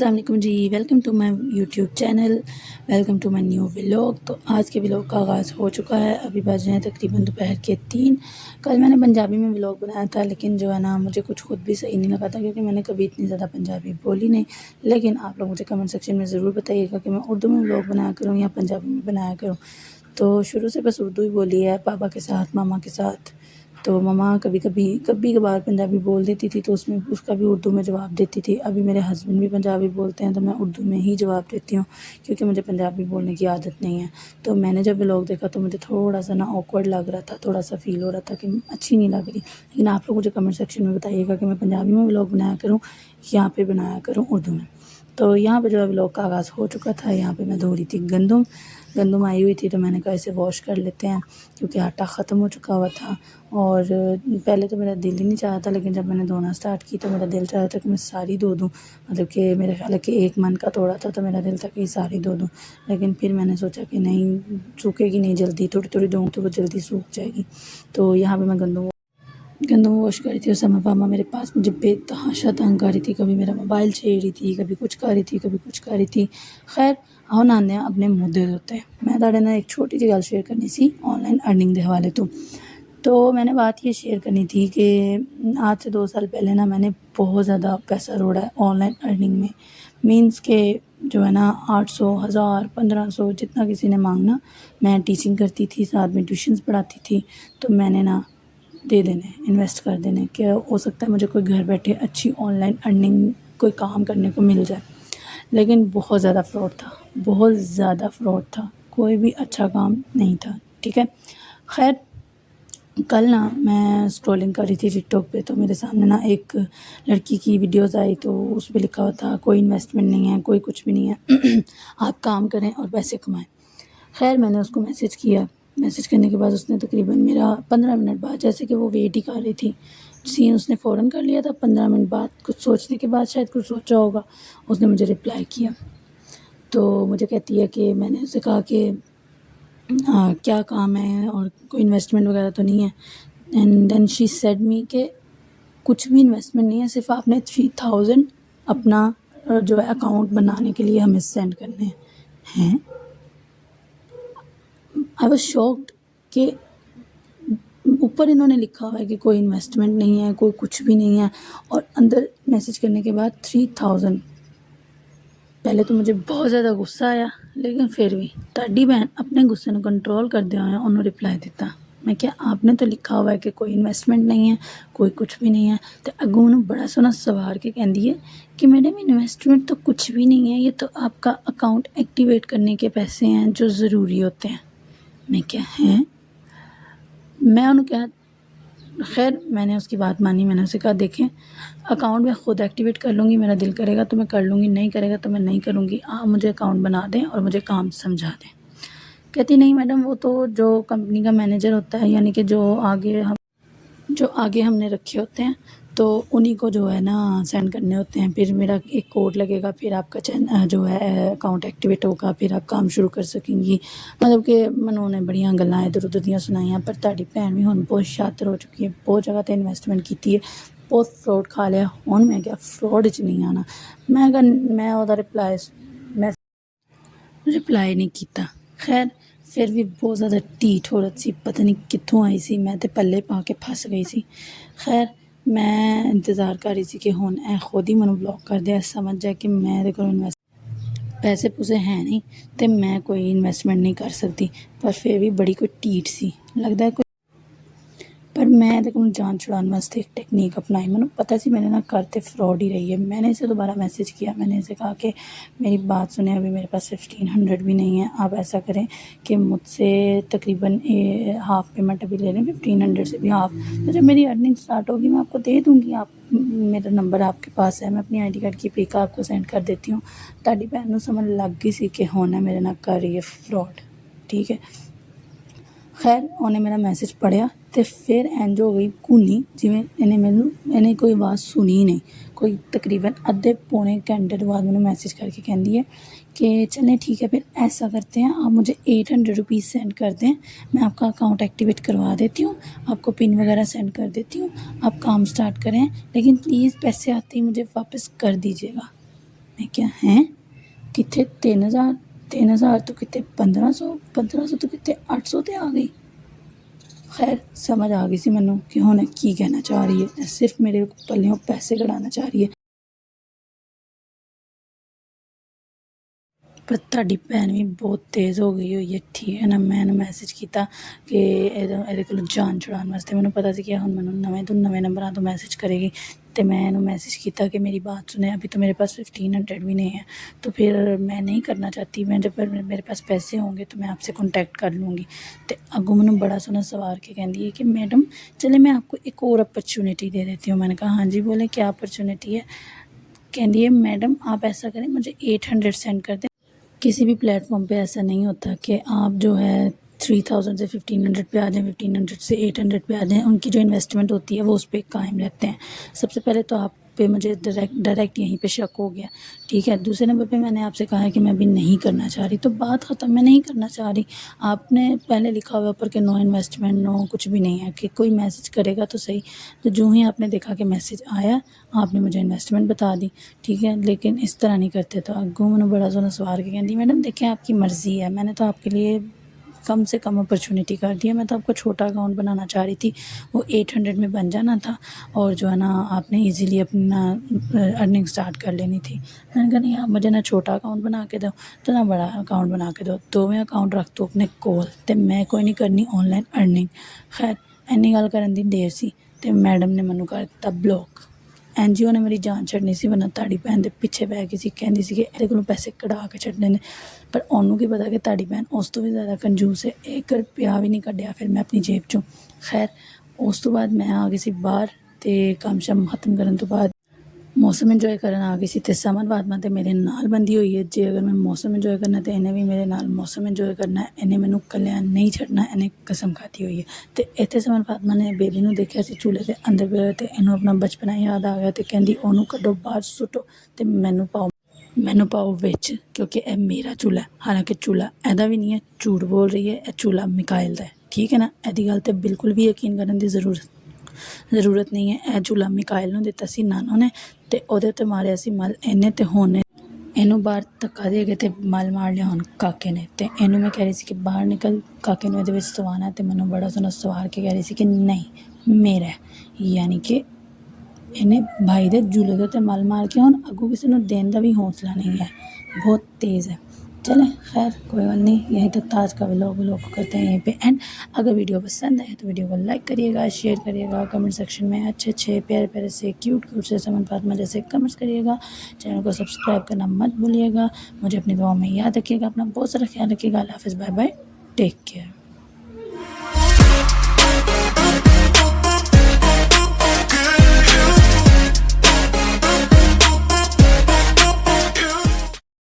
अस्सलाम वालेकुम जी। Welcome to my YouTube channel, welcome to my new vlog. तो आज के व्लॉग का आगाज़ हो चुका है। अभी बज रहे हैं तकरीबन दोपहर के 3। कल मैंने पंजाबी में व्लॉग बनाया था, लेकिन जो है ना मुझे कुछ खुद भी सही नहीं लगा था, क्योंकि मैंने कभी इतनी ज़्यादा पंजाबी बोली नहीं। लेकिन आप लोग मुझे कमेंट सेक्शन में ज़रूर बताइएगा कि मैं उर्दू में व्लॉग बनाया करूँ या पंजाबी में बनाया करूँ। तो शुरू से बस उर्दू ही बोली है, पापा के साथ, मामा के साथ। तो मम्मा कभी कभार पंजाबी बोल देती थी, तो उसमें उसका भी उर्दू में जवाब देती थी। अभी मेरे हस्बैंड भी पंजाबी बोलते हैं, तो मैं उर्दू में ही जवाब देती हूँ, क्योंकि मुझे पंजाबी बोलने की आदत नहीं है। तो मैंने जब व्लॉग देखा तो मुझे थोड़ा सा ना ऑकवर्ड लग रहा था, थोड़ा सा फ़ील हो रहा था कि अच्छी नहीं लग रही। लेकिन आप लोग मुझे कमेंट सेक्शन में बताइएगा कि मैं पंजाबी में व्लॉग बनाया करूँ या फिर बनाया करूँ उर्दू में। तो यहाँ पे जो है व्लॉग का आगाज़ हो चुका था। यहाँ पे मैं धो रही थी गंदम आई हुई थी, तो मैंने कहा इसे वॉश कर लेते हैं, क्योंकि आटा ख़त्म हो चुका हुआ था। और पहले तो मेरा दिल ही नहीं चाहा था, लेकिन जब मैंने धोना स्टार्ट की तो मेरा दिल चाह रहा था कि मैं सारी धो दूँ। मतलब कि मेरे ख्याल है कि एक मन का तोड़ा था, तो मेरा दिल था कि सारी धो दूँ। लेकिन फिर मैंने सोचा कि नहीं, सूखेगी नहीं जल्दी, थोड़ी थोड़ी धोऊँ तो वो जल्दी सूख जाएगी। तो यहाँ पर मैं गंदम वॉश कर रही थी, उस समय पापा मेरे पास मुझे बेतहाशा तंग कर रही थी। कभी मेरा मोबाइल छेड़ रही थी, कभी कुछ कर रही थी, कभी कुछ कर रही थी। खैर आओ नाने अपने मुद्दे होते हैं। मैं तुहाडे नाल एक छोटी जी गल शेयर करनी सी ऑनलाइन अर्निंग के हवाले तो मैंने बात ये शेयर करनी थी कि आज से 2 साल पहले ना मैंने बहुत ज़्यादा पैसा रोड़ा है ऑनलाइन अर्निंग में। मीन्स के जो है ना 800, 1000, 1500 जितना किसी ने मांगना। मैं टीचिंग करती थी, साथ में ट्यूशन्स पढ़ाती थी, तो मैंने ना दे देने, इन्वेस्ट कर देने कि हो सकता है मुझे कोई घर बैठे अच्छी ऑनलाइन अर्निंग कोई काम करने को मिल जाए। लेकिन बहुत ज़्यादा फ्रॉड था, बहुत ज़्यादा फ्रॉड था, कोई भी अच्छा काम नहीं था। ठीक है, खैर कल ना मैं स्क्रॉलिंग कर रही थी टिकटॉक पे, तो मेरे सामने ना एक लड़की की वीडियोस आई, तो उस पर लिखा हुआ था कोई इन्वेस्टमेंट नहीं है, कोई कुछ भी नहीं है आप काम करें और पैसे कमाएं। खैर मैंने उसको मैसेज किया। मैसेज करने के बाद उसने तकरीबन मेरा 15 मिनट बाद, जैसे कि वो वेट ही कर रही थी, सीन उसने फ़ौरन कर लिया था। 15 मिनट बाद कुछ सोचने के बाद, शायद कुछ सोचा होगा, उसने मुझे रिप्लाई किया। तो मुझे कहती है कि मैंने उससे कहा कि क्या काम है और कोई इन्वेस्टमेंट वगैरह तो नहीं है। एंड देन शी सेड मी कि कुछ भी इन्वेस्टमेंट नहीं है, सिर्फ आपने 3000 अपना जो है अकाउंट बनाने के लिए हमें सेंड करने हैं। आई वॉज शॉक्ड कि ऊपर इन्होंने लिखा हुआ है कि कोई इन्वेस्टमेंट नहीं है, कोई कुछ भी नहीं है, और अंदर मैसेज करने के बाद 3000। पहले तो मुझे बहुत ज़्यादा गुस्सा आया, लेकिन फिर भी ताड़ी भैन अपने गुस्से को कंट्रोल करदे होए उन्होंने रिप्लाई दिता। मैं क्या, आपने तो लिखा हुआ है कि कोई इन्वेस्टमेंट नहीं है, कोई कुछ भी नहीं है। तो अगों उन्होंने बड़ा सोहना सवार के कहती है कि मैडम इन्वेस्टमेंट तो कुछ भी नहीं है, ये तो आपका अकाउंट एक्टिवेट करने के पैसे हैं जो ज़रूरी होते हैं। मैं क्या है, मैं उन्होंने क्या, खैर मैंने उसकी बात मानी। मैंने उसे कहा देखें, अकाउंट मैं ख़ुद एक्टिवेट कर लूँगी, मेरा दिल करेगा तो मैं कर लूँगी, नहीं करेगा तो मैं नहीं करूँगी। आप मुझे अकाउंट बना दें और मुझे काम समझा दें। कहती नहीं मैडम, वो तो जो कंपनी का मैनेजर होता है, यानी कि जो आगे हमने रखे होते हैं, तो उन्हीं को जो है ना सेंड करने होते हैं। फिर मेरा एक कोड लगेगा, फिर आपका जो है अकाउंट एक्टिवेट होगा, फिर आप काम शुरू कर सकेंगी। मतलब कि उन्होंने बड़िया गल्लां इधर उधर दियां सुनाइयां। पर तुहाडी भैन भी हुण बहुत शातिर हो चुकी है, बहुत जगह ते इन्वेस्टमेंट की है, बहुत फ्रॉड खा लिया। हुण मैं क्या फ्रॉड च नहीं आना। मैं ओहदा रिप्लाई नहीं किया। खैर फिर भी बहुत ज़्यादा ढीठ औरत सी, पता नहीं कित्थों आई सी, मैं तो पल्ले पा के फस गई सी। खैर मैं इंतज़ार कर रही थी कि हुण ए खुद ही मैनू ब्लॉक कर दे, समझ जाए कि मेरे को पैसे पूसे है नहीं, तो मैं कोई इन्वेस्टमेंट नहीं कर सकती। पर फिर भी बड़ी कोई ढीठ सी लगता है कोई। पर मैं ਇਹਦੇ ਕੋਲੋਂ जान छुड़ाने वास्ते एक टेक्निक अपनाई। मैंने पता सी मैंने ना करते फ्रॉड ही रही है। मैंने इसे दोबारा मैसेज किया, मैंने इसे कहा कि मेरी बात सुने, अभी मेरे पास 1500 भी नहीं है। आप ऐसा करें कि मुझसे तकरीबन हाफ़ पेमेंट अभी ले लें, 1500 से भी हाफ़। तो जब मेरी अर्निंग स्टार्ट होगी मैं आपको दे दूँगी। आप मेरा नंबर आपके पास है, मैं अपनी ID कार्ड की पिक आपको सेंड कर देती हूँ। ताड़ी भैन नूं समझ लग गई सी कि हुण मेरे नाल कर रही है फ्रॉड। ठीक है, खैर उन्हें मेरा मैसेज पढ़िया तो फिर इंज हो गई घूनी, जिमें इन्हें कोई आवाज़ सुनी ही नहीं। कोई तकरीबन अद्धे पौने घंटे के बाद मैंने मैसेज करके कहती है कि चलें ठीक है, फिर ऐसा करते हैं, आप मुझे 800 रुपीज़ सेंड कर दें, मैं आपका अकाउंट एक्टिवेट करवा देती हूँ, आपको पिन वगैरह सेंड कर देती हूँ, आप काम स्टार्ट करें, लेकिन प्लीज़ पैसे आते ही मुझे वापस कर दीजिएगा। मैं क्या हैं कितने 3,000 तो कितने 1500 तो कितने 800 ते आ गई। खैर समझ आ गई सी मैनू कि हुण की कहना चाह रही है, सिर्फ मेरे पल्लियों पैसे कढ़ाना चाह रही है। पर ਤੁਹਾਡੀ ਭੈਣ ਵੀ ਬਹੁਤ ਤੇਜ਼ ਹੋ ਗਈ ਹੋਈ ਹੈ, ਠੀਕ ਹੈ ਨਾ। ਮੈਂ ਇਹਨੂੰ ਮੈਸੇਜ ਕੀਤਾ ਕਿ ਇਹਦੇ ਕੋਲੋਂ ਜਾਨ ਛੁਡਾਉਣ ਵਾਸਤੇ। ਮੈਨੂੰ ਪਤਾ ਸੀ ਕਿ ਹੁਣ ਮੈਨੂੰ ਨਵੇਂ ਨੰਬਰਾਂ ਤੋਂ ਮੈਸੇਜ ਕਰੇਗੀ, तो मैं इन्हों मैसेज किया कि मेरी बात सुने, अभी तो मेरे पास 1500 भी नहीं है, तो फिर मैं नहीं करना चाहती। मैं जब मेरे पास पैसे होंगे तो मैं आपसे कॉन्टैक्ट कर लूँगी। तो अगों मैंने बड़ा सोहना सवार के कहती है कि मैडम चले मैं आपको एक और अपॉर्चुनिटी दे देती हूँ। मैंने कहा हाँ जी बोले क्या अपॉर्चुनिटी है। कहती है मैडम आप ऐसा करें मुझे 800 सेंड कर दें। किसी भी प्लेटफॉर्म पे ऐसा नहीं होता कि आप जो है 3000 से 1500 पे आ जाएँ, 1500 से 800 पे आ जाएँ। उनकी जो इन्वेस्टमेंट होती है वो उस पर कायम रहते हैं। सबसे पहले तो आप पे मुझे डायरेक्ट यहीं पे शक हो गया, ठीक है। दूसरे नंबर पे मैंने आपसे कहा है कि मैं अभी नहीं करना चाह रही, तो बात ख़त्म, मैं नहीं करना चाह रही। आपने पहले लिखा हुआ ऊपर कि नो इन्वेस्टमेंट, नो कुछ भी नहीं है, कि कोई मैसेज करेगा तो सही। तो जो ही आपने देखा कि मैसेज आया आपने मुझे इन्वेस्टमेंट बता दी, ठीक है। लेकिन इस तरह नहीं करते। तो अगों मैंने बड़ा सोहना सवार के कहती मैडम देखें आपकी मर्ज़ी है, मैंने तो आपके लिए कम से कम अपॉर्चुनिटी कर दी है। मैं तो आपको छोटा अकाउंट बनाना चाह रही थी, वो 800 में बन जाना था और जो है ना आपने इजीली अपना अर्निंग स्टार्ट कर लेनी थी। मैंने कहा नहीं आप मुझे ना छोटा अकाउंट बना के दो तो ना बड़ा अकाउंट बना के दो, दोवें अकाउंट रख दो अपने कोल, तो मैं कोई नहीं करनी ऑनलाइन अर्निंग। खैर इन्नी गल करन दी देर सी ते मैडम ने मैनू कर दिता ब्लॉक। एनजीओ ने मेरी जान छड्डनी सी, वरना ताड़ी भैन दे पिछे पै गई सी, कहंदी सी कि इहदे कोलों पैसे कढ़ा के छड्डने ने। पर ओनू की पता कि ताड़ी भैन उस तो भी ज़्यादा कंजूस है, 1 रुपया भी नहीं कड्ढिया फिर मैं अपनी जेब चों। खैर उस तो बाद मैं आ गई सी बाहर, ते कम्म शम्म खत्म करन तो बाद मौसम इंजॉय करन आ गई सी। ते समन फातिमा ते मेरे नाल बंधी हुई है, जे अगर मैं मौसम इंजॉय करना तो इन्हें भी मेरे नाल मौसम इंजॉय करना है। इन्हें मैनू कल्लियां नहीं छड्डना, इन्हें कसम खाती हुई है। तो इत्थे समन फातिमा ने बेबी नू देखिया सी चूल्हे के अंदर पिया, तो इन्हूं अपना बचपना याद आ गया, तो कहंदी ओनू कड्डो बाहर सुट्टो ते मैनू पाओ विच, क्योंकि यह मेरा चूल्हा है। हालांकि चूल्हा एदा भी नहीं है, झूठ बोल रही है, यह चूल्हा मिकाइल दा है, ठीक है ना। एदी गल ते बिल्कुल भी यकीन करने की ज़रूरत नहीं है। यह चूल्हा मिकाइल नूं दिता सी नानो ने, ते ओहदे ते मारिया सी मल इन्हें, ते हुण इनू बाहर धक्का दे के ते मल मार लिया हुण काके ने। ते इनू मैं कह रही सी कि बाहर निकल, काके नूं इहदे विच सवाना है, ते मैनू बड़ा सोहना सवार के कह रही सी कि नहीं मेरा है, यानी कि इन्हें भाई दे जूले दे ते मल मार के हुण अगों किसी नूं देण दा भी हौसला नहीं है, बहुत तेज़ है। चलें खैर कोई बात नहीं, यहीं तक था आज का व्लॉग करते हैं यहीं पे एंड। अगर वीडियो पसंद आए तो वीडियो को लाइक करिएगा, शेयर करिएगा, कमेंट सेक्शन में अच्छे प्यारे प्यारे से क्यूट से समन फातिमा जैसे कमेंट्स करिएगा। चैनल को सब्सक्राइब करना मत भूलिएगा। मुझे अपनी दुआ में याद रखिएगा, अपना बहुत सारा ख्याल रखिएगा। अल्लाह हाफ़िज़, बाय बाय, टेक केयर।